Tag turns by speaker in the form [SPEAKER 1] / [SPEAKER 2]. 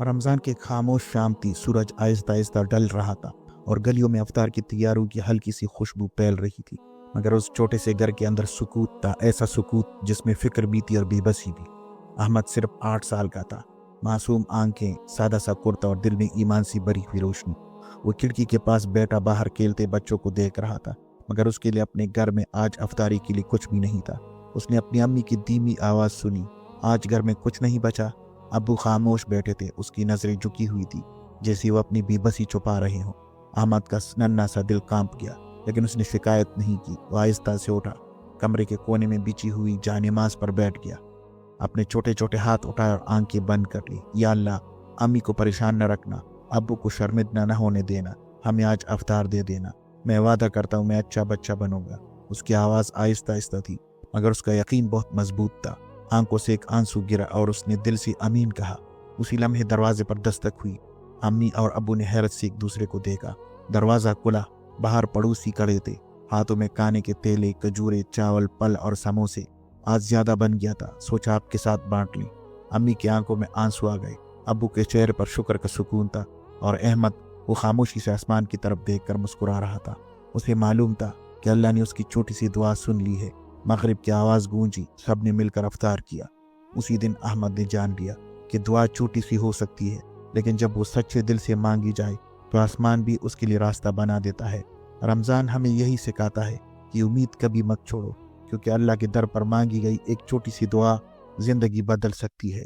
[SPEAKER 1] رمضان کی خاموش شام تھی، سورج آہستہ آہستہ ڈل رہا تھا اور گلیوں میں افطار کی تیاریوں کی ہلکی سی خوشبو پھیل رہی تھی، مگر اس چھوٹے سے گھر کے اندر سکوت تھا، ایسا سکوت جس میں فکر بھی تھی اور بے بسی بھی۔ احمد صرف 8 سال کا تھا، معصوم آنکھیں، سادہ سا کرتا اور دل میں ایمان سی بری ہوئی روشنی۔ وہ کھڑکی کے پاس بیٹھا باہر کھیلتے بچوں کو دیکھ رہا تھا، مگر اس کے لیے اپنے گھر میں آج افطاری کے لیے کچھ بھی نہیں تھا۔ اس نے اپنی امی کی دھیمی آواز سنی، آج گھر میں کچھ نہیں بچا۔ ابو خاموش بیٹھے تھے، اس کی نظریں جھکی ہوئی تھی جیسے وہ اپنی بے بسی چھپا رہے ہوں۔ احمد کا ننھا سا دل کانپ گیا، لیکن اس نے شکایت نہیں کی۔ وہ آہستہ سے اٹھا، کمرے کے کونے میں بچھی ہوئی جائے نماز پر بیٹھ گیا، اپنے چھوٹے چھوٹے ہاتھ اٹھائے اور آنکھیں بند کر لی۔ یا اللہ، امی کو پریشان نہ رکھنا، ابو کو شرمندہ نہ ہونے دینا، ہمیں آج افطار دے دینا، میں وعدہ کرتا ہوں میں اچھا بچہ بنوں گا۔ اس کی آواز آہستہ آہستہ تھی، مگر اس کا یقین بہت مضبوط تھا۔ آنکھوں سے ایک آنسو گرا اور اس نے دل سے آمین کہا۔ اسی لمحے دروازے پر دستک ہوئی۔ امی اور ابو نے حیرت سے ایک دوسرے کو دیکھا۔ دروازہ کھلا، باہر پڑوسی کھڑے تھے، ہاتھوں میں کھانے کے تیلے، کھجورے، چاول، پھل اور سموسے۔ آج زیادہ بن گیا تھا، سوچا آپ کے ساتھ بانٹ لیں۔ امی کی آنکھوں میں آنسو آ گئے، ابو کے چہرے پر شکر کا سکون تھا، اور احمد وہ خاموشی سے آسمان کی طرف دیکھ کر مسکرا رہا تھا۔ اسے معلوم تھا کہ اللہ نے اس کی چھوٹی سی دعا سن لی ہے۔ مغرب کی آواز گونجی، سب نے مل کر افطار کیا۔ اسی دن احمد نے جان لیا کہ دعا چھوٹی سی ہو سکتی ہے، لیکن جب وہ سچے دل سے مانگی جائے تو آسمان بھی اس کے لیے راستہ بنا دیتا ہے۔ رمضان ہمیں یہی سکھاتا ہے کہ امید کبھی مت چھوڑو، کیونکہ اللہ کے در پر مانگی گئی ایک چھوٹی سی دعا زندگی بدل سکتی ہے۔